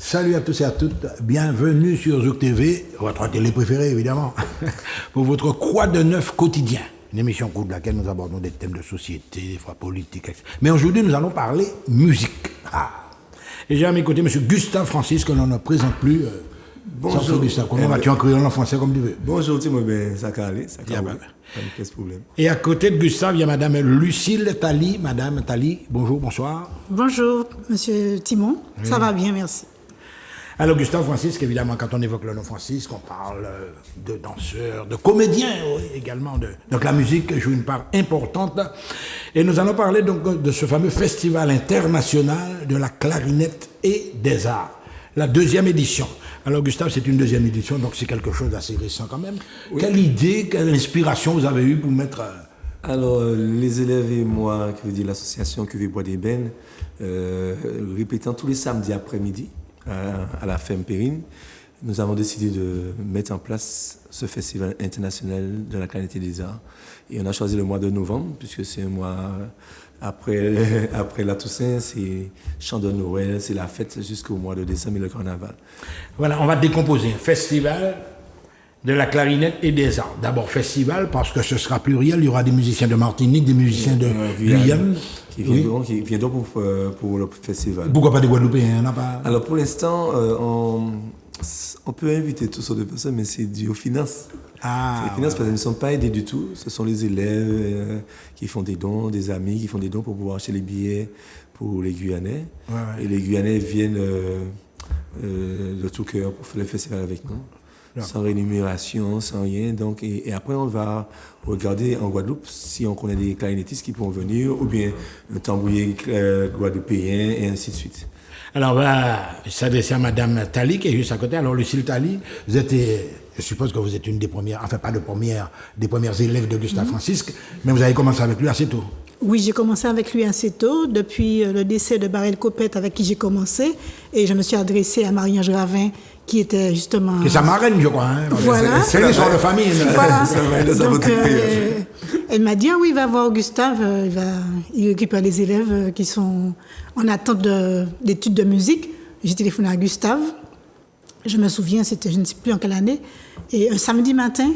Salut à tous et à toutes, bienvenue sur Zouk TV, votre télé préférée évidemment, pour votre Croix de Neuf quotidien, une émission au cours de laquelle nous abordons des thèmes de société, des fois politiques, etc. Mais aujourd'hui nous allons parler musique. Et j'ai à mes côtés M. Gustave Francis, que l'on ne présente plus. Bonjour Gustave, comment vas-tu en créole en français comme tu veux? Bonjour, tu me ça va aller, ça va aller. Pas de problème. Et à côté de Gustave, il y a Madame Lucille Tali. Madame Tali, bonjour, bonsoir. Bonjour, Monsieur Timon. Oui. Ça va bien, merci. Alors, Gustave Francis, évidemment, quand on évoque le nom Francis, on parle de danseurs, de comédiens oui, également. Donc, la musique joue une part importante. Et nous allons parler donc de ce fameux festival international de la clarinette et des arts. La deuxième édition. Alors, Gustave, c'est une deuxième édition, donc c'est quelque chose d'assez récent quand même. Oui. Quelle idée, quelle inspiration vous avez eue pour mettre... Alors, les élèves et moi, qui veut dire l'association QV Bois d'Ébène, répétant tous les samedis après-midi à la ferme Périne, nous avons décidé de mettre en place ce festival international de la clarinette et des arts. Et on a choisi le mois de novembre, puisque c'est un mois... Après la Toussaint, c'est chant de Noël, c'est la fête jusqu'au mois de décembre et le carnaval. Voilà, on va décomposer un festival de la clarinette et des arts. D'abord festival, parce que ce sera pluriel, il y aura des musiciens de Martinique, des musiciens de Guyane. Qui viendront pour le festival. Pourquoi pas des Guadeloupéens? Alors pour l'instant, on peut inviter toutes sortes de personnes, mais c'est dû aux finances. Les finances, parce qu'elles ne sont pas aidées du tout. Ce sont les élèves qui font des dons, des amis qui font des dons pour pouvoir acheter les billets pour les Guyanais. Ouais. Et les Guyanais viennent de tout cœur pour faire le festival avec nous, sans rémunération, sans rien. Donc, et après, on va regarder en Guadeloupe si on connaît des clarinettistes qui pourront venir, ou bien un tambourier guadeloupéen, et ainsi de suite. Alors, on va s'adresser à Madame Tali, qui est juste à côté. Alors, Lucille Tali, vous êtes, je suppose que vous êtes une des premières, enfin pas des premières élèves de Gustave Francis, mais vous avez commencé avec lui assez tôt. Oui, j'ai commencé avec lui assez tôt, depuis le décès de Barel Copette avec qui j'ai commencé, et je me suis adressée à Marie-Ange Ravin, qui était justement... C'est sa marraine, je crois. Hein. Voilà. C'est une histoire de famille. Voilà. Donc, elle m'a dit, ah oui, va voir Gustave, il récupère les élèves qui sont en attente d'études de musique. J'ai téléphoné à Gustave, je me souviens, c'était je ne sais plus en quelle année, et un samedi matin,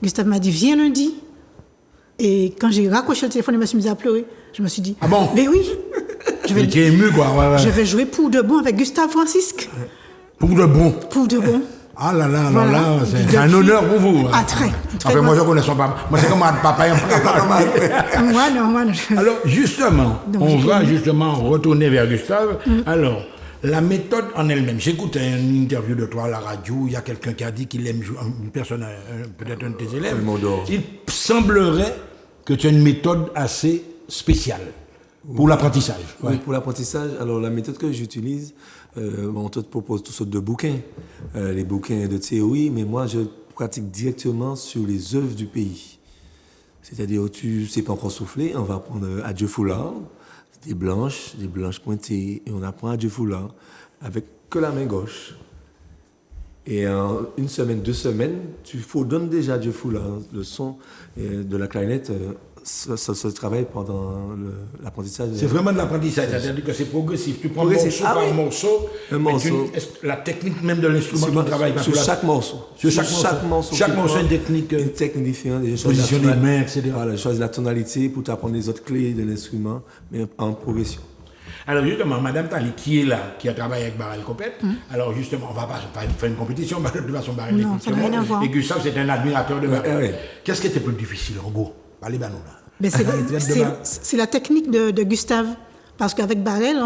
Gustave m'a dit, viens lundi. Et quand j'ai raccroché le téléphone, il m'a mis à pleurer. Je me suis dit, ah bon? Mais oui, je vais jouer pour de bon avec Gustave Francis. Pour de bon? Pour de bon. Ah là là, voilà. Là, c'est un honneur pour vous. Ah, très. Enfin, moi, je connais son papa. Moi, c'est comme un papa et un papa. Moi, non. Alors, justement, on va justement retourner vers Gustave. Alors, la méthode en elle-même. J'écoutais une interview de toi à la radio. Il y a quelqu'un qui a dit qu'il aime jouer, une personne, peut-être un de tes élèves. Il semblerait que tu as une méthode assez spéciale pour l'apprentissage. Oui, pour l'apprentissage. Alors, la méthode que j'utilise, on te propose toutes sortes de bouquins, les bouquins de théorie, mais moi, je pratique directement sur les œuvres du pays. C'est-à-dire, tu ne sais pas encore souffler, on va prendre Adieu Foulard, des blanches pointées, et on apprend Adieu Foulard avec que la main gauche. Et en une semaine, 2 semaines, tu donnes déjà Adieu Foulard, le son de la clarinette. Ça se travaille pendant l'apprentissage. C'est vraiment de l'apprentissage, c'est-à-dire que c'est progressif. Tu prends morceau par morceau. La technique même de l'instrument, tu travailles sur chaque morceau. Chaque morceau, une technique. Une technique différente. Position des mains, etc. Voilà, je choisis la tonalité pour t'apprendre les autres clés de l'instrument, mais en progression. Alors justement, Madame Tali, qui est là, qui a travaillé avec Barel Copette, alors justement, on ne va pas faire une compétition, de toute façon, Barel est tout le monde. Et Gustave, c'est un admirateur de Barel. Qu'est-ce qui était plus difficile, en gros? C'est la technique de Gustave. Parce qu'avec Barel,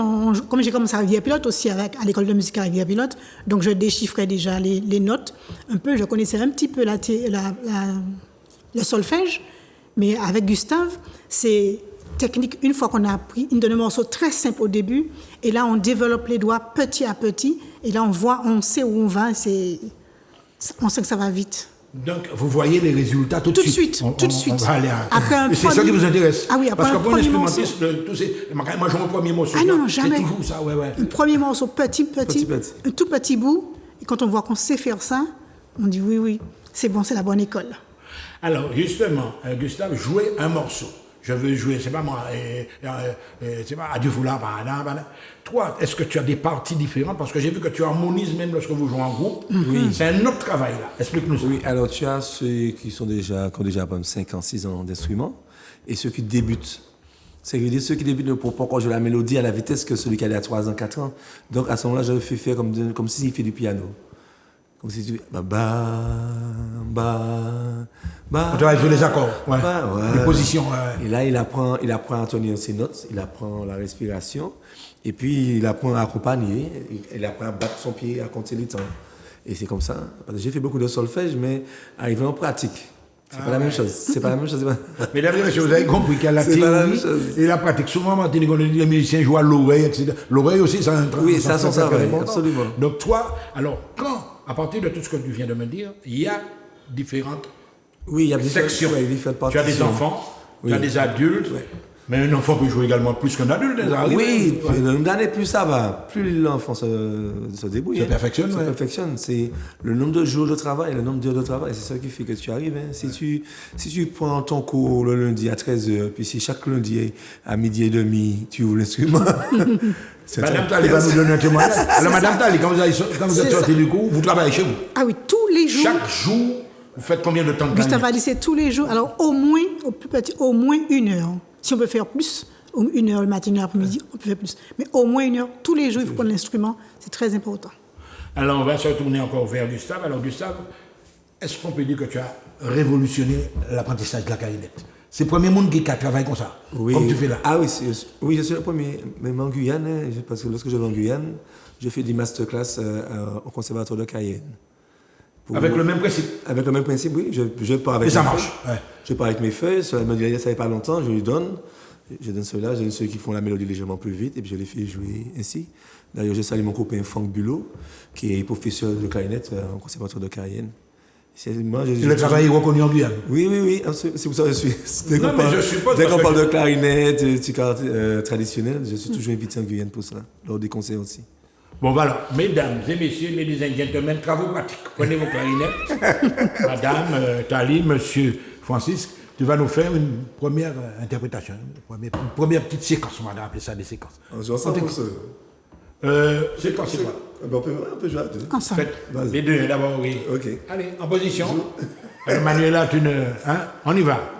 comme j'ai commencé à Rivière-Pilote aussi, à l'école de musique à Rivière-Pilote, donc je déchiffrais déjà les notes un peu, je connaissais un petit peu le solfège, mais avec Gustave, c'est technique, une fois qu'on a appris, il donne un morceau très simple au début, et là on développe les doigts petit à petit, et là on sait où on va, on sait que ça va vite. Donc, vous voyez les résultats tout de suite. Tout de suite. On va aller et c'est ça qui vous intéresse. Ah oui, parce que pour un instrumentiste, moi, je mon premier morceau. Ah non, jamais. C'est toujours ça, ouais. Un premier morceau, petit, un tout petit bout. Et quand on voit qu'on sait faire ça, on dit oui, c'est bon, c'est la bonne école. Alors, justement, Gustave jouait un morceau. je veux jouer, c'est pas moi, c'est pas Adieu Foula, toi, est-ce que tu as des parties différentes? Parce que j'ai vu que tu harmonises même lorsque vous jouez en groupe. Oui. C'est un autre travail, là. Explique-nous ça. Oui, alors tu as ceux qui ont déjà 5 ans, 6 ans d'instrument, et ceux qui débutent. C'est que ceux qui débutent ne pourront pas encore jouer la mélodie à la vitesse que celui qui a 3 ans, 4 ans. Donc à ce moment-là, je le fais faire comme s'il fait du piano. Comme si tu... On travaille sur les accords, ouais. Les positions. Et là, il apprend à tenir ses notes, il apprend la respiration, et puis il apprend à accompagner, il apprend à battre son pied, à compter les temps. Et c'est comme ça. Parce que j'ai fait beaucoup de solfège, mais arrivé en pratique, c'est pas la même chose. C'est pas la même chose. Mesdames et messieurs, vous avez compris qu'il y a la théorie et la pratique. Souvent, les musiciens jouent à l'oreille, etc. L'oreille aussi, ça a un oui, ça sent ça, absolument. Donc toi, alors, à partir de tout ce que tu viens de me dire, il y a différentes sections. Tu as des enfants, tu as des adultes, mais un enfant peut jouer également plus qu'un adulte. Oui, le nombre d'années, plus ça va, plus l'enfant se débrouille. Se perfectionne. Se perfectionne. C'est le nombre de jours de travail, le nombre d'heures de travail, c'est ça qui fait que tu arrives. Hein. Si tu prends ton cours le lundi à 13h, puis si chaque lundi à midi et demi, tu ouvres l'instrument... Madame Tali va nous donner un témoignage. Alors, Madame Tali, quand vous êtes sorti du cours, vous travaillez chez vous? Ah oui, tous les jours. Chaque jour, vous faites combien de temps de Gustave Ali, c'est tous les jours. Alors, au plus petit, au moins 1 heure. Si on peut faire plus, 1 heure le matin, 1 heure l'après-midi, on peut faire plus. Mais au moins 1 heure, tous les jours, il faut prendre l'instrument. C'est très important. Alors, on va se retourner encore vers Gustave. Alors, Gustave, est-ce qu'on peut dire que tu as révolutionné l'apprentissage de la clarinette? C'est le premier monde qui a travaillé comme ça, comme tu fais là. Ah oui, je suis le premier. Même en Guyane, parce que lorsque je vais en Guyane, je fais des masterclass au conservatoire de Cayenne. Avec le même principe? Avec le même principe, oui. Je pars avec et ça marche, ouais. Je pars avec mes feuilles, ça ne fait pas longtemps, je lui donne. Je donne ceux-là, je donne ceux qui font la mélodie légèrement plus vite, et puis je les fais jouer ainsi. D'ailleurs, je salue mon copain Franck Bulot, qui est professeur de clarinette au conservatoire de Cayenne. Le travail est reconnu en Guyane? Oui, c'est pour ça que je suis. Dès qu'on parle de clarinette, traditionnelle, je suis toujours invité en Guyane pour cela, lors des concerts aussi. Bon, voilà, mesdames et messieurs, ladies and gentlemen, travaux pratiques. Prenez vos clarinettes. Madame Tali, monsieur Francis, tu vas nous faire une première interprétation, une première petite séquence, on va appeler ça des séquences. Séquence, c'est quoi? On peut jouer à deux. Ensemble. Faites les deux d'abord, oui. Ok. Allez, en position. Manuela, on y va.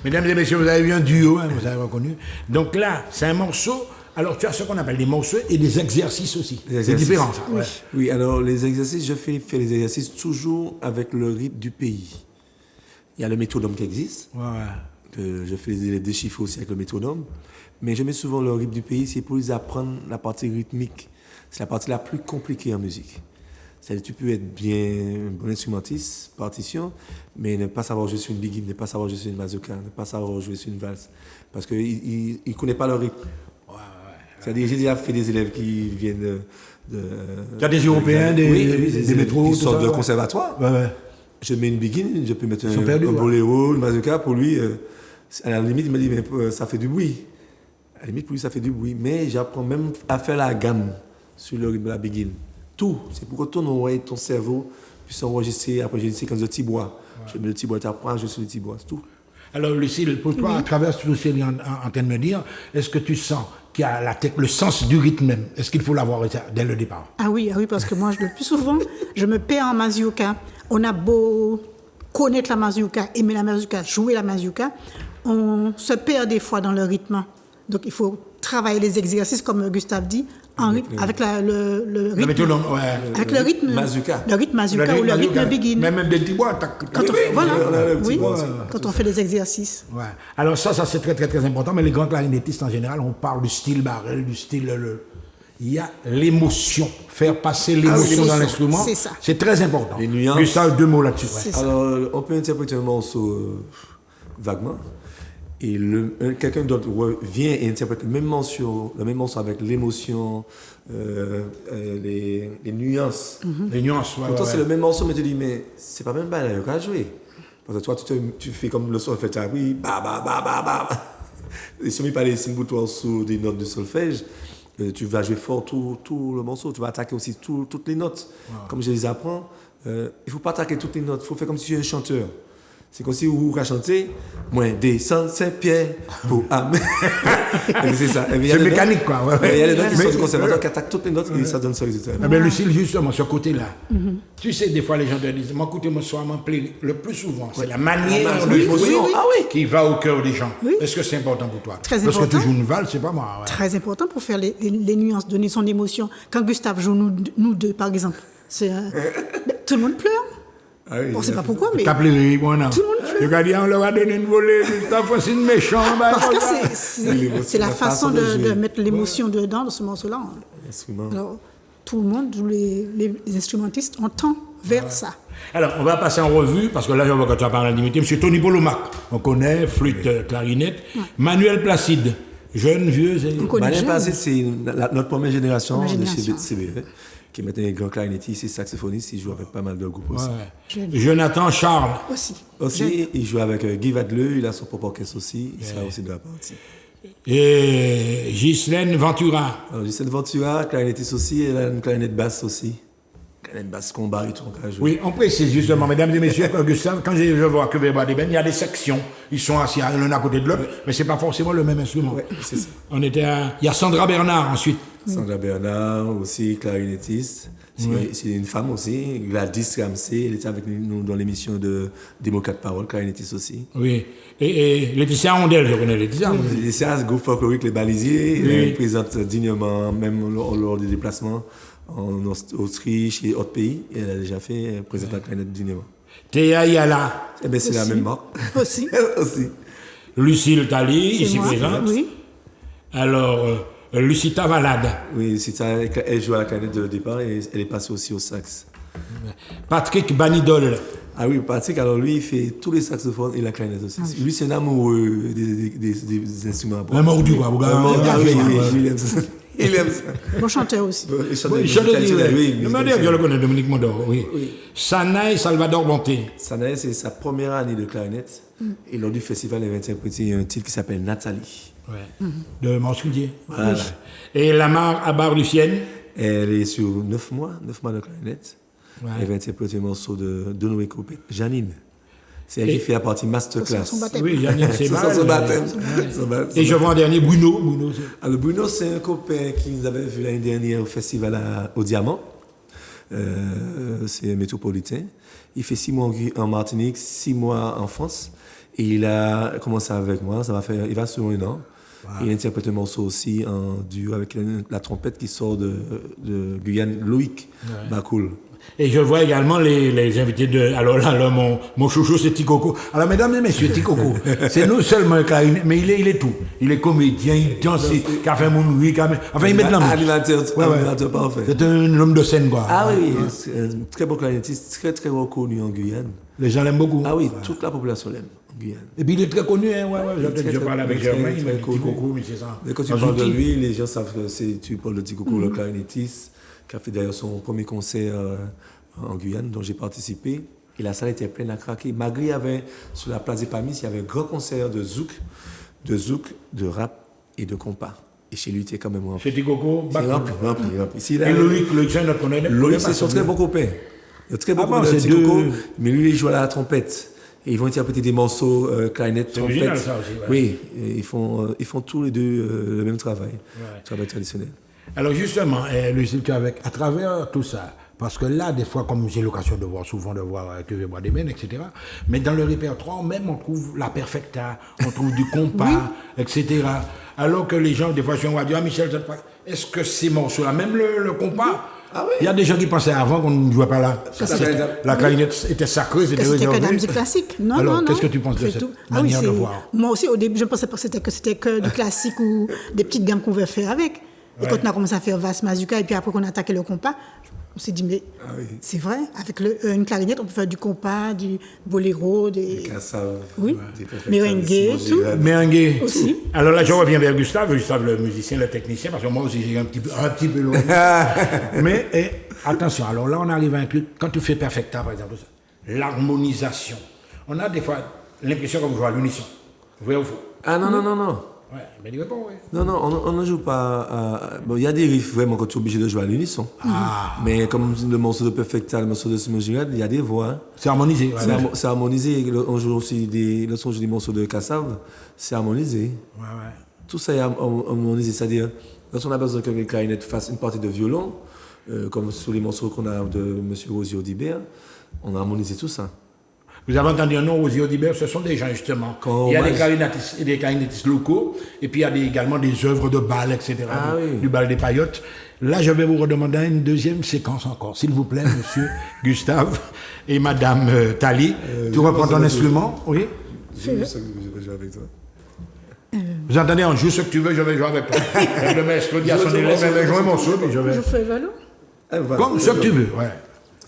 Mesdames et messieurs, vous avez vu un duo, hein, vous avez reconnu. Donc là, c'est un morceau. Alors, tu as ce qu'on appelle des morceaux et des exercices aussi. C'est différent, ça. Ouais. Oui, alors les exercices, je fais les exercices toujours avec le rythme du pays. Il y a le métronome qui existe. Ouais. Je fais les déchiffres aussi avec le métronome. Mais je mets souvent le rythme du pays, c'est pour les apprendre la partie rythmique. C'est la partie la plus compliquée en musique. C'est-à-dire tu peux être bien un bon instrumentiste, partition, mais ne pas savoir jouer sur une biguine, ne pas savoir jouer sur une mazurka, ne pas savoir jouer sur une valse. Parce qu'il ne connaît pas le rythme. C'est-à-dire j'ai déjà fait des élèves qui viennent de tu as des Européens, des métros, qui sortent de conservatoire. Ouais. Je mets une biguine, je peux mettre un boléro, une mazurka. Pour lui, à la limite, il me dit, mais ça fait du bruit. À la limite, pour lui, ça fait du bruit. Mais j'apprends même à faire la gamme sur le rythme de la begin. Tout. C'est pour que ton cerveau puisse enregistrer. Après, j'ai une séquence de tibois. Je mets le tibois, tu apprends, je suis le tibois, c'est tout. Alors, Lucille, pour toi, à travers tout ce que tu es en train de me dire, est-ce que tu sens qu'il y a le sens du rythme même? Est-ce qu'il faut l'avoir dès le départ? Ah oui, parce que moi, le plus souvent, je me perds en mazurka. On a beau connaître la mazurka, aimer la mazurka, jouer la mazurka, on se perd des fois dans le rythme. Donc, il faut travailler les exercices, comme Gustave dit, avec le rythme. Avec le rythme mazurka. Le rythme mazurka ou le rythme begin. Même des petits bois. Quand on fait les exercices. Ouais. Alors ça c'est très, très, très important. Mais les grands clarinettistes, en général, on parle du style Barrel, du style... Il y a l'émotion. Faire passer l'émotion dans l'instrument. C'est ça. C'est très important. Les nuances. Gustave, 2 mots là-dessus. Alors, on peut interpréter un morceau vaguement. Et quelqu'un d'autre vient et interprète le même morceau avec l'émotion, les nuances. Les nuances, Pourtant, c'est le même morceau, mais tu dis, mais c'est pas même pas là qu'à jouer. Parce que toi, tu fais comme le solfège, oui, ba, ba, ba, ba, ba. Et si on met pas les signes pour toi sur des notes de solfège, tu vas jouer fort tout le morceau. Tu vas attaquer aussi toutes les notes. Comme je les apprends, il ne faut pas attaquer toutes les notes. Il faut faire comme si tu es un chanteur. C'est comme si vous chanter moins descendre Saint-Pierre pour amener. C'est ça. C'est mécanique, quoi. Il y a les notes qui sont du conservateur qui attaquent toutes les notes et ça donne ce résultat. Mais Lucille, justement, ce côté-là, tu sais, des fois, les gens te disent, moi, écoutez, moi, soir, m'en plaît le plus souvent. C'est la manière de jouer qui va au cœur des gens. Est-ce que c'est important pour toi? Très important. Parce que tu joues une valse, c'est pas moi. Très important pour faire les nuances, donner son émotion. Quand Gustave joue nous deux, par exemple, tout le monde pleure. Ah oui, on ne sait pas pourquoi, mais... T'as pleuré, moi, non. Tout le monde pleure. Le gardien, on leur a donné une volée, Gustave, c'est une méchant. Parce que c'est la façon de mettre l'émotion dedans, dans ce morceau-là. Alors, tout le monde, tous les instrumentistes, on tend vers ça. Alors, on va passer en revue, parce que là, je vois que tu as parlé d'intimité. M. Tony Polomac, on connaît, flûte, clarinette. Manuel Placide, jeune, vieux. Manuel Placide, c'est notre première génération de chez CB. Qui est maintenant un grand clarinettiste et saxophoniste, il joue avec pas mal de groupes aussi. Jonathan Charles. Aussi, il joue avec Guy Vadleux, il a son propre orchestre aussi, il sera aussi de la partie. Et Ghislaine Ventura. Alors, Ghislaine Ventura, clarinettiste aussi, elle a une clarinette basse aussi. Clarinette basse combat et tout. Oui, on précise justement, mesdames et messieurs, Gustave, quand je vois que il y a des sections, ils sont assis l'un à côté de l'autre, mais c'est pas forcément le même instrument. Ouais, c'est ça. Il y a Sandra Bernard ensuite. Sandra Bernard, aussi clarinettiste. C'est une femme aussi. Gladys Ramsey, elle était avec nous dans l'émission de Démo 4 Paroles, clarinettiste aussi. Oui. Et Laetitia Ondel, je connais Laetitia. Laetitia, ce groupe folklorique Les Balisiers. Elle présente dignement, même lors des déplacements en Autriche et autres pays. Et elle a déjà fait présenter la clarinette dignement. Théa Yala. Eh bien, c'est la même marque. Aussi. Lucille Tali, ici présente. Oui. Alors... Lucita Valade. Oui, Lucita, elle joue à la clarinette de départ et elle est passée aussi au sax. Patrick Banidol. Ah oui, Patrick, alors lui, il fait tous les saxophones et la clarinette aussi. Lui, c'est un amoureux des instruments. Un mordu, quoi. Il aime ça. Il aime ça. Bon chanteur aussi. Il chante je le connais, Dominique Mondor, oui. Sanaï Salvador Bonté. Sanaï, c'est sa première année de clarinette. Et lors du festival, elle va interpréter un titre qui s'appelle Nathalie. De Manscudier. Voilà. Et Lamar Abar-Lucienne. Elle est sur 9 mois de clarinette. Elle va interpréter un morceau de Noé Coupet, Janine. C'est elle qui fait la partie masterclass. Oui, Janine, c'est son baptême. Et je vois en dernier Bruno. Alors Bruno, c'est un copain qui nous avait vu l'année dernière au festival au Diamant. C'est un métropolitain. Il fait 6 mois en Martinique, 6 mois en France. Et il a commencé avec moi. Il va sur 1 an. Il interprète un morceau aussi en duo avec la trompette qui sort de Guyane, Loïc Bacoul. Et je vois également les invités de... Alors là, mon chouchou, c'est Tikoko. Alors, mesdames et messieurs, Tikoko, c'est non seulement un clarinette, mais il est tout. Il est comédien, il danse, il a fait mon oui, enfin, il met de la musique. Animateur parfait. C'est un homme de scène, quoi. Ah oui, c'est un très bon clarinettiste, très, très reconnu en Guyane. Les gens l'aiment beaucoup. Ah oui, toute la population l'aime. Et puis il est très connu, hein, je parle avec Germain, il m'a dit Tikoko, mais c'est ça. Mais quand tu parles de lui, les gens savent que tu parles de Tikoko, le clarinettiste, qui a fait d'ailleurs son premier concert en Guyane, dont j'ai participé. Et la salle était pleine à craquer. Malgré, il y avait, sur la place des Pamis, il y avait un grand concert de zouk, de rap et de compas. Et chez lui, il était quand même rempli. Chez Ticoco, C'est rempli. Ici, là, Et Loïc, c'est notre connaît. Loïc, c'est son très bon copain. Il y a très bon copain de c'est Ticoco, deux- mais lui, il joue à la trompette. Et ils vont interpréter des morceaux, clarinette, C'est original, trompette. ça aussi, ouais. Oui, et ils font tous les deux le même travail, travail traditionnel. Alors justement, Lucille, à travers tout ça, parce que là, des fois, comme j'ai l'occasion de voir souvent, que je bois des bennes, etc., mais dans le répertoire même, on trouve la perfecta, on trouve du compas, etc. Alors que les gens, des fois, on va dire, ah Michel, est-ce que ces morceaux-là, même le compas, Ah oui. il y a des gens qui pensaient avant qu'on ne jouait pas là. La clarinette était sacrée, c'était Que c'était que de la réservé. musique classique. Non, Alors, non, non. qu'est-ce que tu penses de C'est cette tout. manière de voir? Moi aussi, au début, je ne pensais pas que c'était que du classique ou des petites gammes qu'on veut faire avec. Et quand on a commencé à faire Vas Mazuka, et puis après qu'on a attaqué le compas, on s'est dit, mais c'est vrai, avec une clarinette, on peut faire du compas, du boléro, des oui, merengue, tout. Merengue. Aussi. Alors là, je reviens vers Gustave, le musicien, le technicien, parce que moi aussi, j'ai un petit peu loin. Mais attention, alors là, on arrive à un truc, quand tu fais perfecta, par exemple, l'harmonisation. On a des fois l'impression qu'on joue à l'unisson. Vrai ou faux? Ah non. Ouais, mais dis-moi pas, ouais. Non, on ne joue pas. Bon, il y a des riffs vraiment quand tu es obligé de jouer à l'unisson. Mais comme le morceau de Perfecta, le morceau de Simon Girard, il y a des voix. Hein. C'est harmonisé. Ouais, C'est harmonisé. On joue aussi lorsqu'on joue des morceaux de Kassav, c'est harmonisé. ouais. Tout ça est harmonisé. C'est-à-dire, lorsqu'on a besoin que le clarinette fasse une partie de violon, comme sur les morceaux qu'on a de M. Rosier Audibert, on a harmonisé tout ça. Vous avez entendu un nom, Rosier Audibert, ce sont des gens justement. Il y a des clarinettistes locaux, et puis il y a également des œuvres de bal, etc. Du bal des paillotes. Là, je vais vous redemander une deuxième séquence encore, s'il vous plaît, monsieur Gustave et madame Tali. Tu reprends ton instrument, oui? Je veux ça que je vais jouer avec toi. Vous entendez, on joue ce que tu veux, je vais jouer avec toi. Le maître dit à son élève, mais joue un morceau, puis je vais. Je fais vélo. Comme ce que tu veux, ouais.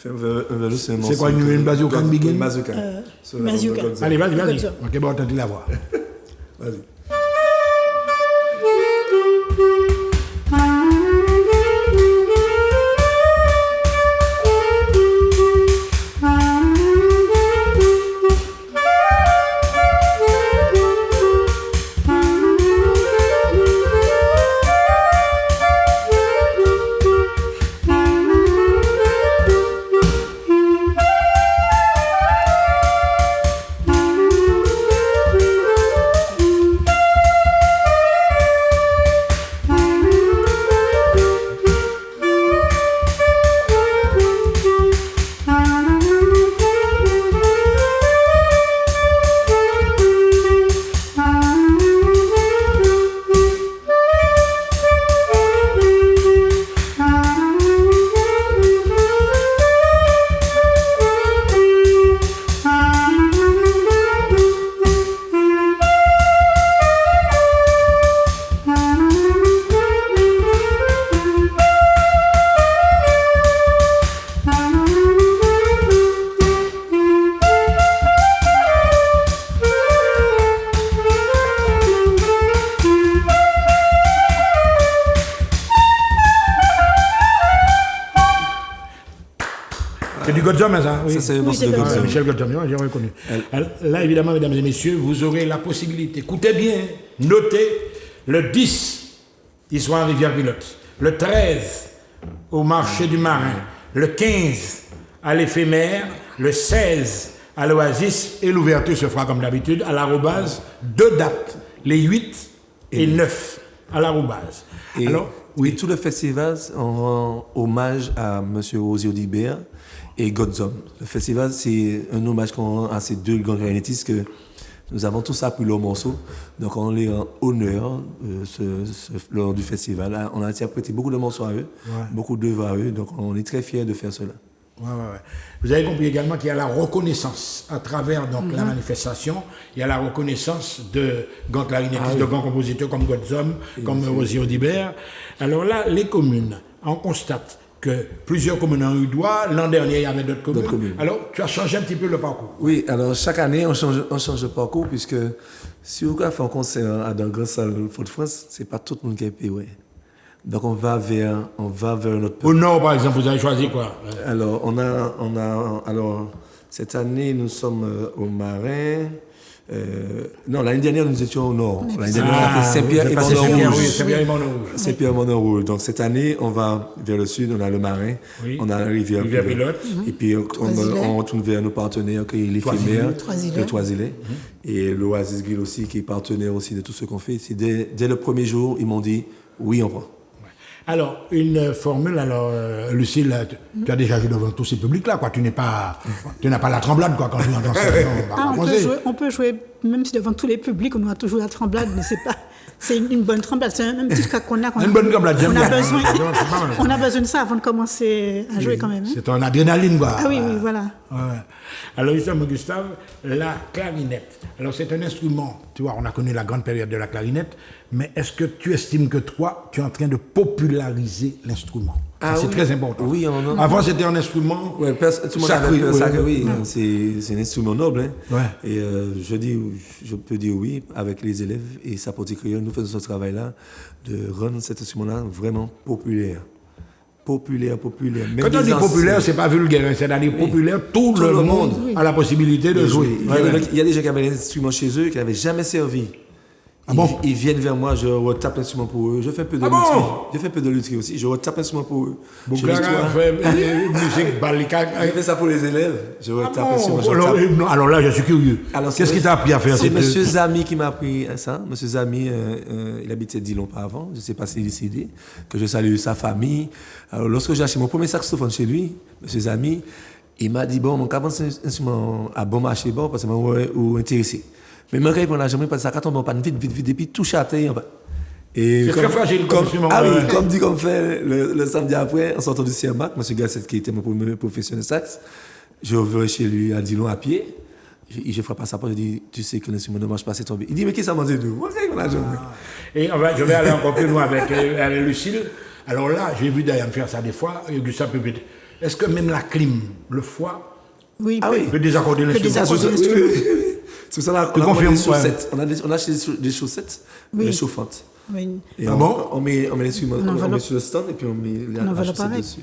C'est quoi, une bazooka, une begin? Mazurka. Mazurka. Allez, vas-y. Godzone. Ok, bon, entendez la voix. Vas-y. C'est du Godzone, ça? Oui. Ça, c'est le morceau c'est de Godzone. Godzone. Michel Godzone, j'ai reconnu. Alors, là, évidemment, mesdames et messieurs, vous aurez la possibilité, écoutez bien, notez, le 10, Histoire en Rivière-Pilote, le 13, au marché du Marin, le 15, à l'éphémère, le 16, à l'Oasis, et l'ouverture se fera comme d'habitude à l'arrobase, 2 dates, les 8 et 9 à l'arrobase. Et, Alors, et tout le festival, on rend hommage à M. Rosier Audibert et Godzone. Le festival, c'est un hommage qu'on rend à ces deux grands clarinettistes que nous avons tous appris leurs morceaux. Donc on les rend honneur lors du festival. On a interprété beaucoup de morceaux à eux, beaucoup d'œuvres à eux. Donc on est très fiers de faire cela. Ouais. Vous avez compris également qu'il y a la reconnaissance à travers donc, la manifestation. Il y a la reconnaissance de grands clarinettistes, de grands compositeurs comme Godzone, comme Rosier Audibert. Alors là, les communes, on constate que plusieurs communes ont eu droit. L'an dernier, il y avait d'autres communes. Alors, tu as changé un petit peu le parcours. Oui, alors chaque année, on change de parcours puisque si on fait un concert dans une grande salle de Fort-de-France, c'est pas tout le monde qui est payé. Ouais. Donc on va vers notre Au nord, par exemple, vous avez choisi quoi? Alors, alors cette année, nous sommes au Marin, Non, l'année dernière, nous étions au nord. L'année dernière, on a fait Saint-Pierre et passé Mont-Rouge. Saint-Pierre et Mont-Rouge. Saint-Pierre et Mont-Rouge. Donc cette année, on va vers le sud, on a le Marin, Oui. on a la rivière Pilote. Et puis on retourne vers nos partenaires, qui est l'éphémère, le Trois-Îlets. Et l'Oasis Grill aussi, qui est partenaire aussi de tout ce qu'on fait. C'est dès le premier jour, ils m'ont dit, oui, on prend. Alors, une formule, Lucille, tu as déjà joué devant tous ces publics-là, quoi. Tu n'as pas la tremblade, quoi, quand tu entends ça. On peut jouer, même si devant tous les publics, on a toujours la tremblade, mais c'est une bonne tremblade. C'est un petit cas qu'on a. Une bonne tremblade, j'aime bien. On a besoin de ça avant de commencer à jouer quand même. C'est ton adrénaline, quoi. Ah oui, voilà. Ouais. Alors, justement, Gustave, la clarinette. Alors, c'est un instrument, tu vois, on a connu la grande période de la clarinette, mais est-ce que tu estimes que toi, tu es en train de populariser l'instrument? C'est très important. Oui, avant, c'était un instrument tout le monde sacré. avait sacré, oui. C'est un instrument noble. Hein. Ouais. Et je peux dire oui avec les élèves et Sapoti Créole. Nous faisons ce travail-là de rendre cet instrument-là vraiment populaire. Populaire. Même quand on dit populaire, c'est pas vulgaire, hein, c'est-à-dire populaire, tout le monde a la possibilité de jouer. Il y a des gens qui avaient l'instrument chez eux qui n'avaient jamais servi. Ils viennent vers moi, je retape l'instrument pour eux. Je fais un peu de lutherie. Je fais un peu de lutherie aussi. Je retape l'instrument pour eux. Je musique balika. Je fais ça pour les élèves. Je retape l'instrument. Alors là, je suis curieux. Qu'est-ce qui t'a appris à faire? C'est M. Zami qui m'a appris ça. M. Zami, il habitait Dillon pas avant. Je ne sais pas s'il est décédé. Que je salue sa famille. Alors, lorsque j'ai acheté mon premier saxophone chez lui, M. Zami, il m'a dit, bon, mon avance un instrument à bon marché, bon, parce que je suis intéressé. Mais moi, quand on a jamais passé ça, quand on va pas vite, et puis tout châté. C'est très fragile comme instrument. Comme fait le samedi après, en sortant du CIRMAC, M. Gasset, qui était mon premier professeur de sax, je vais chez lui à Dillon à pied. Je frappe à sa porte, je dis, tu sais que l'instrument ne marche pas, c'est tombé. Il dit, mais qui ça m'a dit de vous? Et je vais aller encore plus loin avec Lucille. Alors là, j'ai vu Diane faire ça des fois, Gustave peut dire, est-ce que même la clim, le foie, peut désaccorder l'instrument? C'est ça, on a des chaussettes. On a acheté des chaussettes chauffantes. Oui. Et on met l'instrument, on met sur le stand et puis on met la chaussette dessus.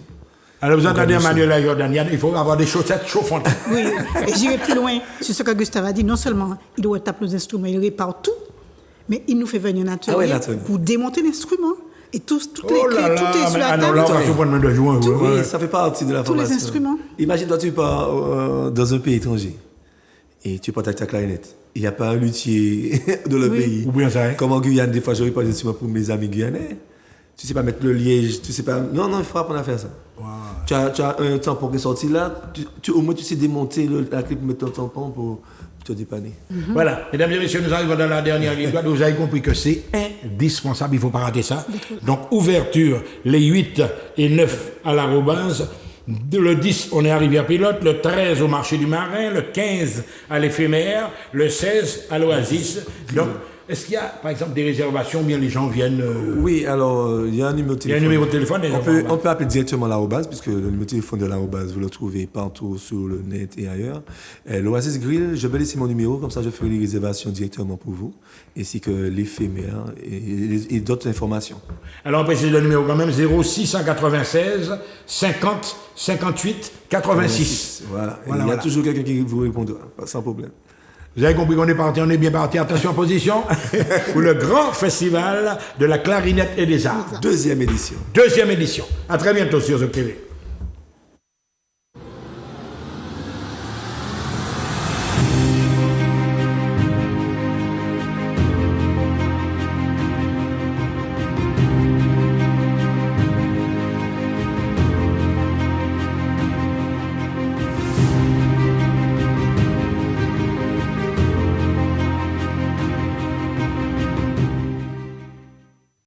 Alors vous entendez Emmanuel Jordan, il faut avoir des chaussettes chauffantes. Oui, et j'irai plus loin sur ce que Gustave a dit. Non seulement il doit taper nos instruments, il répare tout, mais il nous fait venir un atelier pour démonter l'instrument. Et toutes les clés, tout est sur la table. Là, on va se prendre de jouer. Oui, ça fait partie de la formation. Tous les instruments. Imagine-toi, tu pars dans un pays étranger. Et tu portes ta clarinette. Il n'y a pas un luthier de le pays. Ou bien ça, hein? Comme en Guyane, des fois, je pas des instruments pour mes amis guyanais. Tu ne sais pas mettre le liège, tu sais pas. Non, il faut apprendre à faire ça. Wow. Tu as un tampon qui est sorti là, au moins tu sais démonter la clé pour mettre ton tampon pour te dépanner. Voilà, mesdames et messieurs, nous arrivons dans la dernière ligne. Vous avez compris que c'est indispensable, il ne faut pas rater ça. Donc, ouverture les 8 et 9 à l'Arrobase. Le 10, on est arrivé à Pilote, le 13 au marché du Marin, le 15 à l'éphémère, le 16 à l'Oasis. Donc, est-ce qu'il y a, par exemple, des réservations, bien les gens viennent... Oui, alors, il y a un numéro de téléphone. Il y a un numéro de téléphone. On peut appeler directement l'Arrobase, puisque le numéro de téléphone de l'Arrobase, vous le trouvez partout sur le net et ailleurs. L'Oasis Grill, je vais laisser mon numéro, comme ça je ferai les réservations directement pour vous, ainsi que l'éphémère et d'autres informations. Alors, on précise le numéro quand même, 0696 50 58 86. Voilà. Il y a toujours quelqu'un qui vous répondra, sans problème. Vous avez compris qu'on est parti, on est bien parti. Attention en position pour le grand festival de la clarinette et des arts. Deuxième édition. À très bientôt sur Zoc TV.